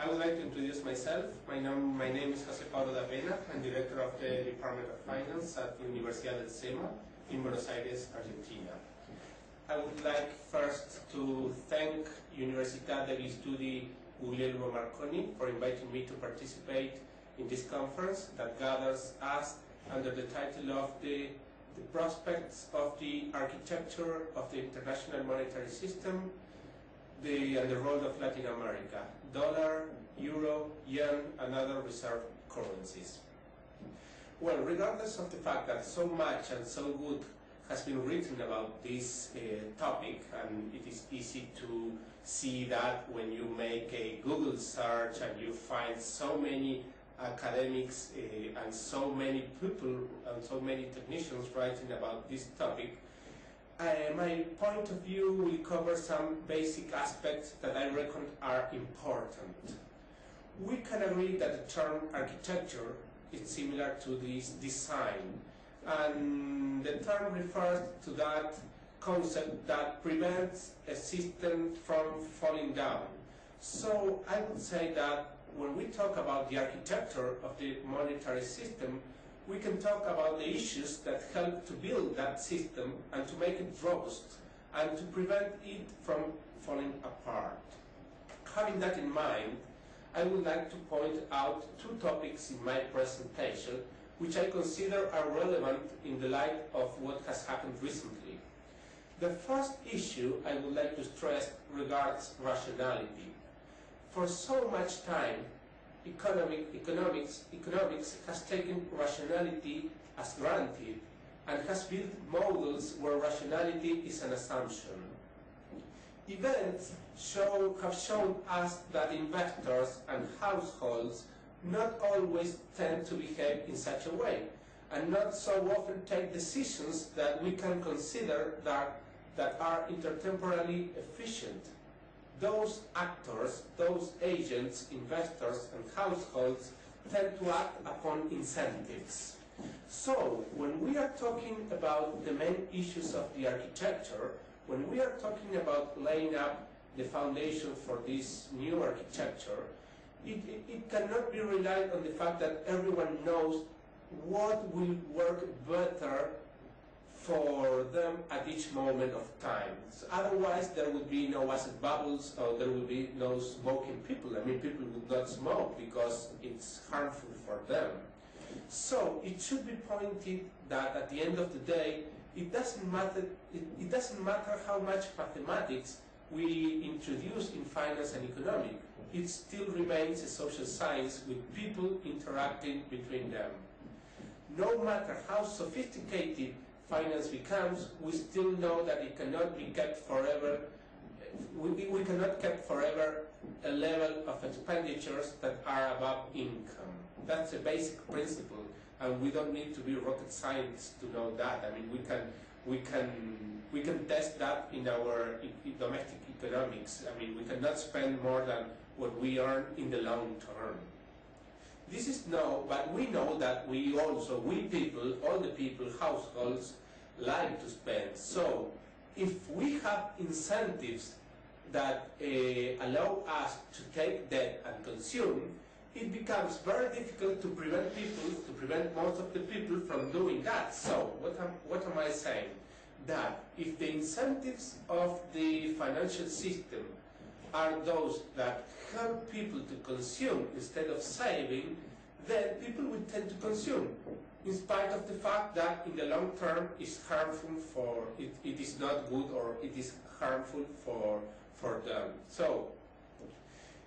I would like to introduce myself. My name is Pablo Dapena. I'm director of the Department of Finance at Universidad Cema in Buenos Aires, Argentina. I would like first to thank Universidad degli Studi Guglielmo Marconi for inviting me to participate in this conference that gathers us under the title of the prospects of the architecture of the international monetary system and the role of Latin America, dollar, euro, yen, and other reserve currencies. Well, regardless of the fact that so much and so good has been written about this topic, and it is easy to see that when you make a Google search and you find so many academics and so many people and so many technicians writing about this topic, my point of view will cover some basic aspects that I reckon are important. We can agree that the term architecture is similar to this design, and the term refers to that concept that prevents a system from falling down. So I would say that when we talk about the architecture of the monetary system, we can talk about the issues that help to build that system and to make it robust and to prevent it from falling apart. Having that in mind, I would like to point out two topics in my presentation which I consider are relevant in the light of what has happened recently. The first issue I would like to stress regards rationality. For so much time, economics has taken rationality as granted and has built models where rationality is an assumption. Events have shown us that investors and households not always tend to behave in such a way, and not so often take decisions that we can consider that are intertemporally efficient. Those actors, those agents, investors and households tend to act upon incentives. So when we are talking about the main issues of the architecture, when we are talking about laying up the foundation for this new architecture, it cannot be relied on the fact that everyone knows what will work better for them at each moment of time. So otherwise, there would be no asset bubbles, or there would be no smoking people. I mean, people would not smoke because it's harmful for them. So it should be pointed that at the end of the day, it doesn't matter how much mathematics we introduce in finance and economics. It still remains a social science with people interacting between them. No matter how sophisticated finance becomes, we still know that it cannot be kept forever. We cannot keep forever a level of expenditures that are above income. That's a basic principle, and we don't need to be rocket scientists to know that. I mean, we can test that in our domestic economics. I mean, we cannot spend more than what we earn in the long term. This is no, but we know that we people, all the people, households, like to spend. So if we have incentives that allow us to take debt and consume, it becomes very difficult to prevent most of the people from doing that. So what am I saying? That if the incentives of the financial system are those that help people to consume instead of saving, then people will tend to consume, in spite of the fact that in the long term it's harmful for it is not good, or it is harmful for them. So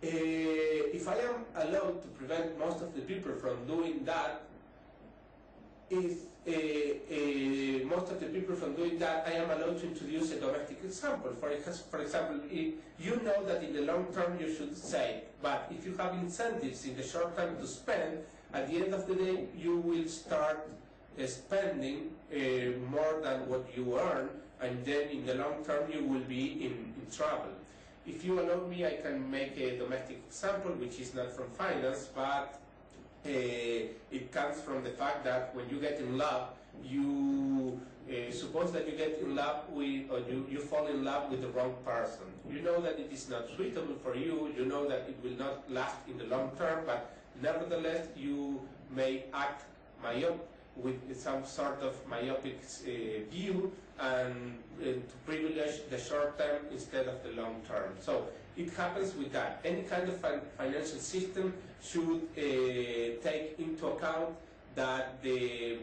if I am allowed to prevent most of the people from doing that, I am allowed to introduce a domestic example. For example, if you know that in the long term you should save, but if you have incentives in the short term to spend, at the end of the day you will start spending more than what you earn, and then in the long term you will be in trouble. If you allow me, I can make a domestic example which is not from finance, but it comes from the fact that when you get in love, you Suppose that you get in love with, or you fall in love with the wrong person. You know that it is not suitable for you, you know that it will not last in the long term, but nevertheless you may act with some sort of myopic view and to privilege the short term instead of the long term. So it happens with that. Any kind of financial system should take into account that the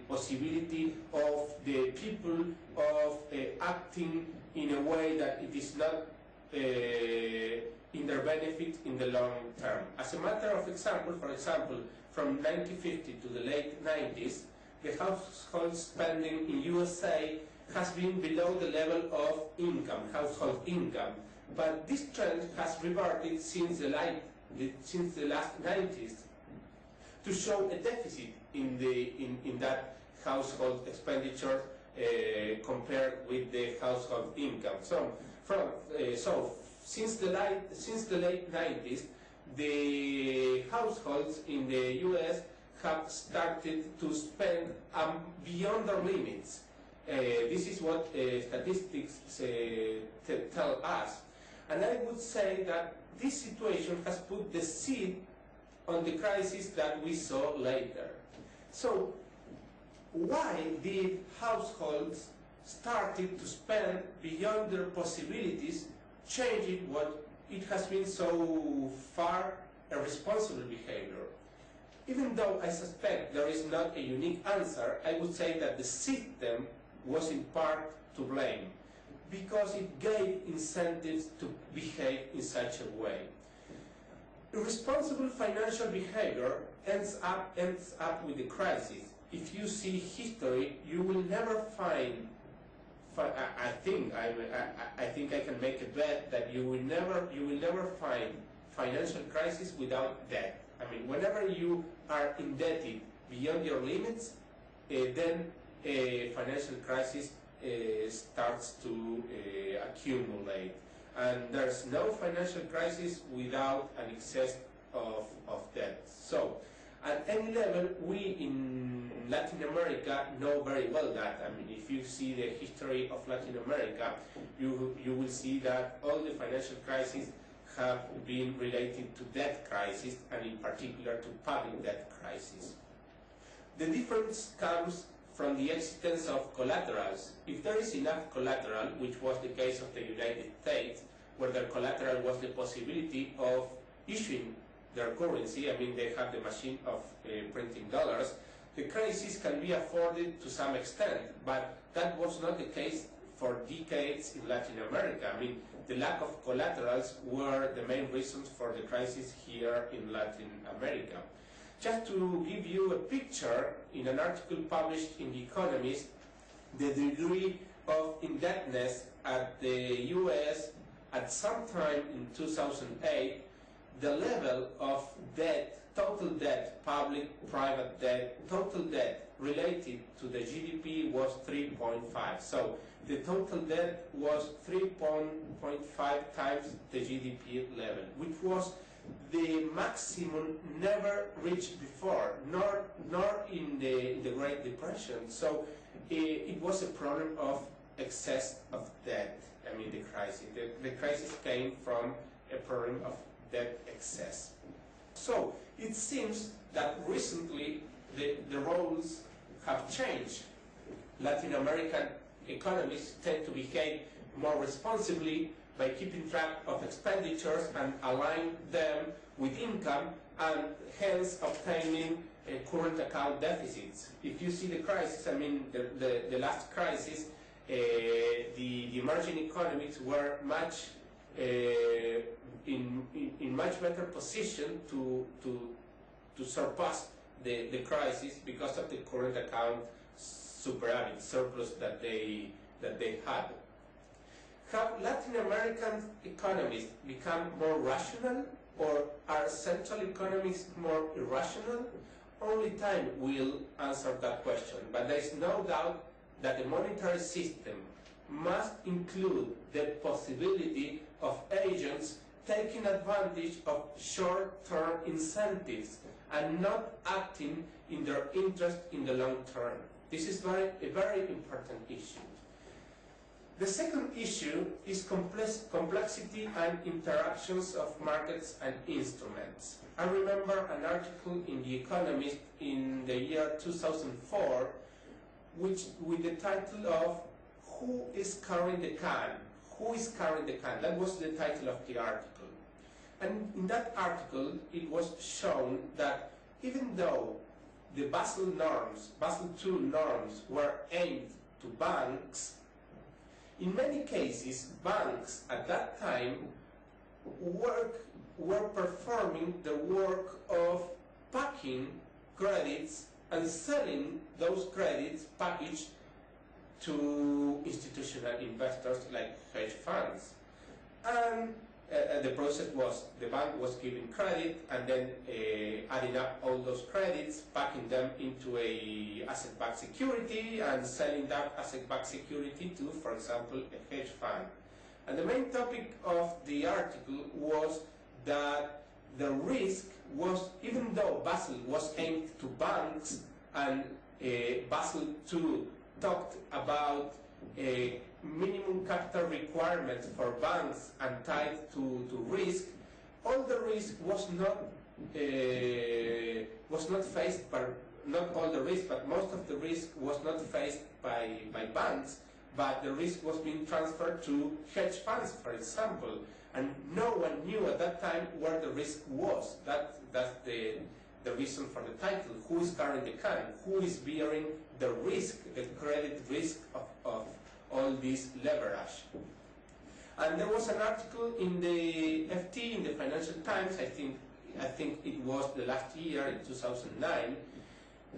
possibility of the people of acting in a way that it is not in their benefit in the long term. As a matter of example, for example, from 1950 to the late 90s, the household spending in USA has been below the level of income, household income. But this trend has reverted since the last 90s to show a deficit in that household expenditure compared with the household income. So since the late 90s, the households in the US have started to spend beyond their limits. This is what statistics tell us. And I would say that this situation has put the seed on the crisis that we saw later. So why did households started to spend beyond their possibilities, changing what it has been so far a responsible behavior? Even though I suspect there is not a unique answer, I would say that the system was in part to blame, because it gave incentives to behave in such a way. Irresponsible financial behavior ends up with the crisis. If you see history, you will never find. I think I can make a bet that you will never find financial crisis without debt. I mean, whenever you are indebted beyond your limits, then a financial crisis starts to accumulate. And there's no financial crisis without an excess of debt. So, at any level, we in Latin America know very well that. I mean, if you see the history of Latin America, you will see that all the financial crises have been related to debt crisis, and in particular to public debt crisis. The difference comes from the existence of collaterals. If there is enough collateral, which was the case of the United States, where their collateral was the possibility of issuing their currency, I mean, they have the machine of printing dollars, the crisis can be afforded to some extent, but that was not the case for decades in Latin America. I mean, the lack of collaterals were the main reasons for the crisis here in Latin America. Just to give you a picture, in an article published in The Economist, the degree of indebtedness at the US at some time in 2008, the level of debt, total debt, public, private debt, total debt related to the GDP was 3.5. So the total debt was 3.5 times the GDP level, which was the maximum never reached before, nor in the Great Depression. So it was a problem of excess of debt. I mean, the crisis. The crisis came from a problem of debt excess. So it seems that recently the roles have changed. Latin American economies tend to behave more responsibly by keeping track of expenditures and align them with income, and hence obtaining current account deficits. If you see the crisis, I mean the last crisis, the emerging economies were much in much better position to surpass the crisis because of the current account surplus that they had. Have Latin American economies become more rational, or are central economies more irrational? Only time will answer that question, but there is no doubt that the monetary system must include the possibility of agents taking advantage of short-term incentives and not acting in their interest in the long term. This is a very important issue. The second issue is complexity and interactions of markets and instruments. I remember an article in The Economist in the year 2004 with the title of "Who is carrying the can?" Who is carrying the can? That was the title of the article. And in that article, it was shown that even though the Basel II norms were aimed to banks, in many cases, banks at that time were performing the work of packing credits and selling those credits packaged to institutional investors like hedge funds. And the process was the bank was giving credit and then adding up all those credits, packing them into a asset-backed security and selling that asset-backed security to, for example, a hedge fund. And the main topic of the article was that the risk was, even though Basel was aimed to banks and Basel II talked about minimum capital requirements for banks and tied to risk, all the risk was not faced by, not all the risk, but most of the risk was not faced by banks, but the risk was being transferred to hedge funds, for example, and no one knew at that time where the risk was. That's the reason for the title. Who is carrying the can? Who is bearing the risk, the credit risk of all this leverage? And there was an article in the FT, in the Financial Times, I think it was the last year, in 2009,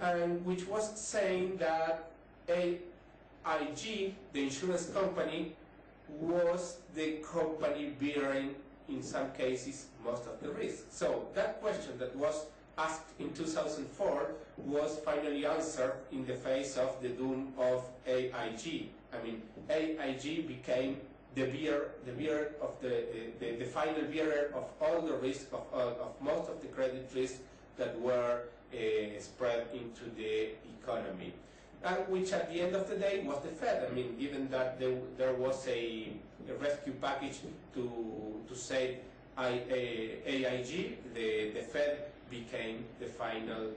and which was saying that AIG, the insurance company, was the company bearing, in some cases, most of the risk. So that question that was asked in 2004 was finally answered in the face of the doom of AIG. I mean, AIG became the final bearer of all the risk of most of the credit risk that were spread into the economy, which at the end of the day was the Fed. I mean, given that there was a rescue package to save AIG, the Fed became the final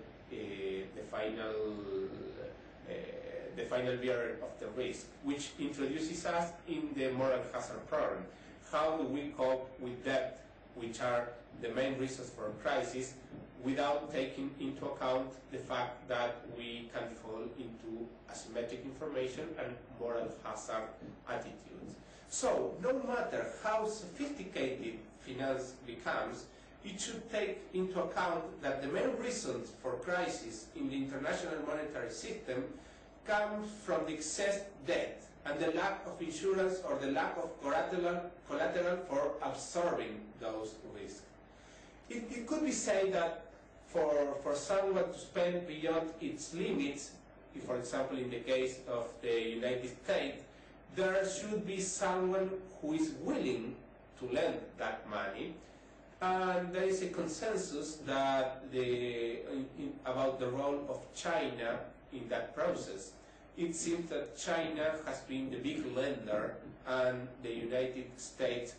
bearer of the risk, which introduces us in the moral hazard problem. How do we cope with debt, which are the main reasons for a crisis, without taking into account the fact that we can fall into asymmetric information and moral hazard attitudes? So, no matter how sophisticated finance becomes, it should take into account that the main reasons for crisis in the international monetary system comes from the excess debt and the lack of insurance or the lack of collateral for absorbing those risks. It could be said that for someone to spend beyond its limits, if, for example, in the case of the United States, there should be someone who is willing to lend that money. And there is a consensus that about the role of China in that process. It seems that China has been the big lender and the United States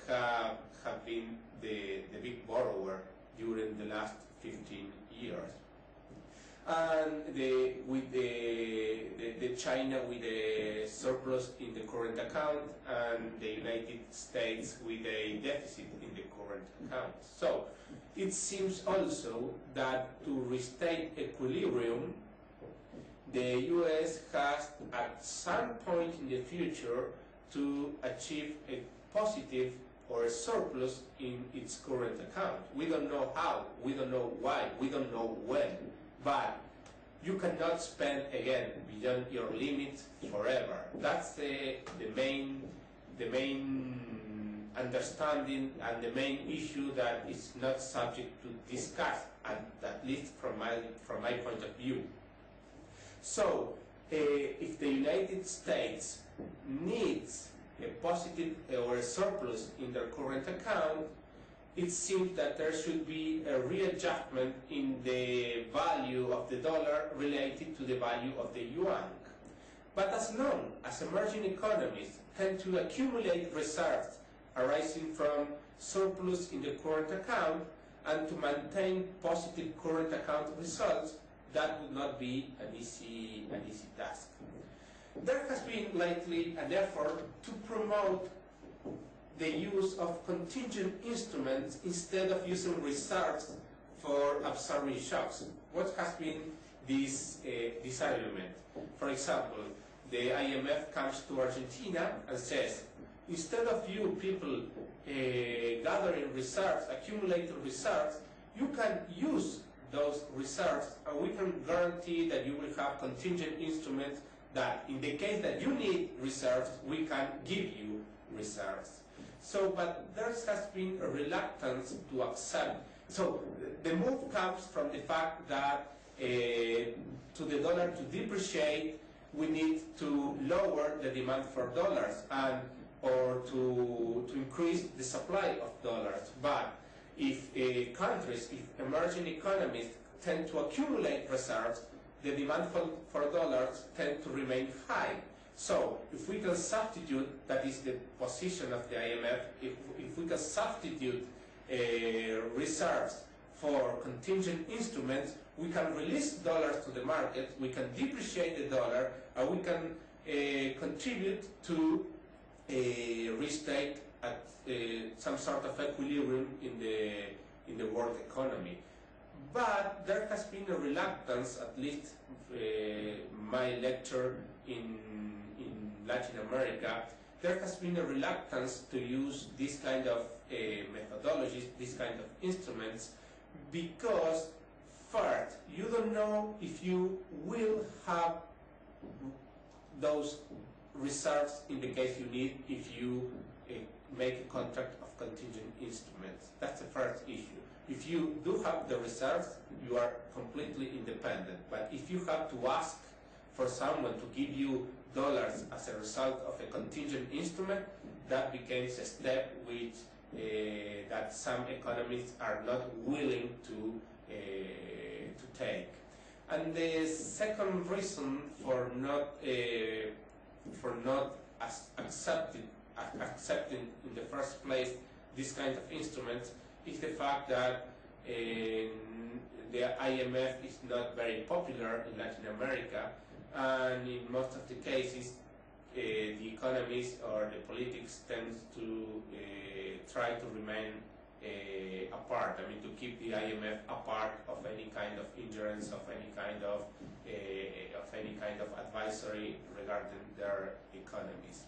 have been the big borrower during the last 15 years. And with the China with a surplus in the current account and the United States with a deficit in the current account. So it seems also that to restate equilibrium, the US has at some point in the future to achieve a positive or a surplus in its current account. We don't know how, we don't know why, we don't know when, but you cannot spend again beyond your limit forever. That's the main understanding and the main issue that is not subject to discuss, at least from my point of view. So, if the United States needs a positive or a surplus in their current account, it seems that there should be a readjustment in the value of the dollar related to the value of the yuan. But as long as emerging economies tend to accumulate reserves arising from surplus in the current account and to maintain positive current account results, that would not be an easy task. There has been lately an effort to promote the use of contingent instruments instead of using reserves for absorbing shocks. What has been this argument? For example, the IMF comes to Argentina and says, instead of you people gathering reserves, accumulating reserves, you can use those reserves and we can guarantee that you will have contingent instruments that in the case that you need reserves, we can give you reserves. So, but there has been a reluctance to accept. So, the move comes from the fact that to the dollar to depreciate, we need to lower the demand for dollars and or to increase the supply of dollars. But if countries, if emerging economies tend to accumulate reserves, the demand for dollars tend to remain high. So if we can substitute, that is the position of the IMF, if we can substitute reserves for contingent instruments, we can release dollars to the market, we can depreciate the dollar, and we can contribute to restate at some sort of equilibrium in the world economy. But there has been a reluctance, at least my lecture in Latin America, there has been a reluctance to use this kind of methodologies, this kind of instruments, because first, you don't know if you will have those reserves in the case you need if you make a contract of contingent instruments. That's the first issue. If you do have the reserves, you are completely independent. But if you have to ask for someone to give you dollars as a result of a contingent instrument, that becomes a step which that some economists are not willing to take. And the second reason for not accepting in the first place this kind of instruments is the fact that the IMF is not very popular in Latin America, and in most of the cases the economists or the politics tends to try to remain apart. I mean, to keep the IMF apart of any kind of ingerence, of any kind of advisory regarding their economies.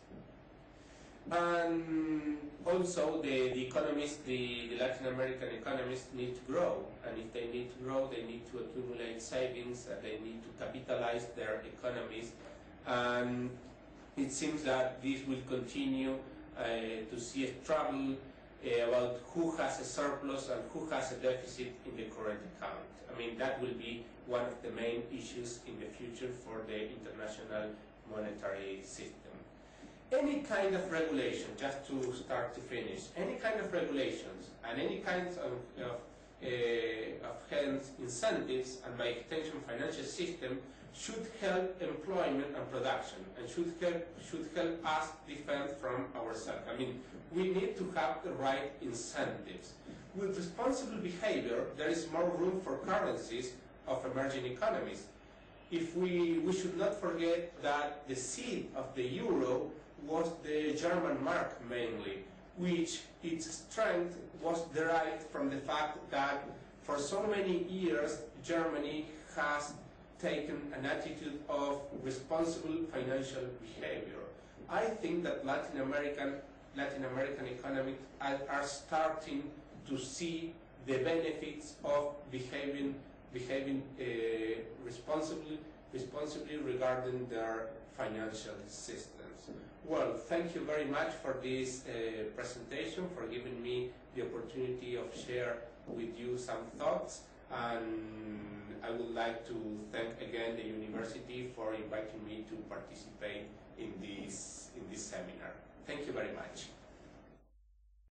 And also the economists, the Latin American economists need to grow, and if they need to grow, they need to accumulate savings, and they need to capitalize their economies, and it seems that this will continue to see a struggle about who has a surplus and who has a deficit in the current account. I mean, that will be one of the main issues in the future for the international monetary system. Any kind of regulation, just to start to finish, any kind of regulations and any kinds of hence incentives, and by extension financial system, should help employment and production, and should help us defend from ourselves. I mean, we need to have the right incentives. With responsible behavior, there is more room for currencies of emerging economies. If we should not forget that the seed of the euro was the German mark mainly, which its strength was derived from the fact that for so many years Germany has taken an attitude of responsible financial behavior. I think that Latin American economies are starting to see the benefits of behaving responsibly regarding their financial systems. Well, thank you very much for this presentation, for giving me the opportunity of share with you some thoughts, and I would like to thank again the university for inviting me to participate in this seminar. Thank you very much.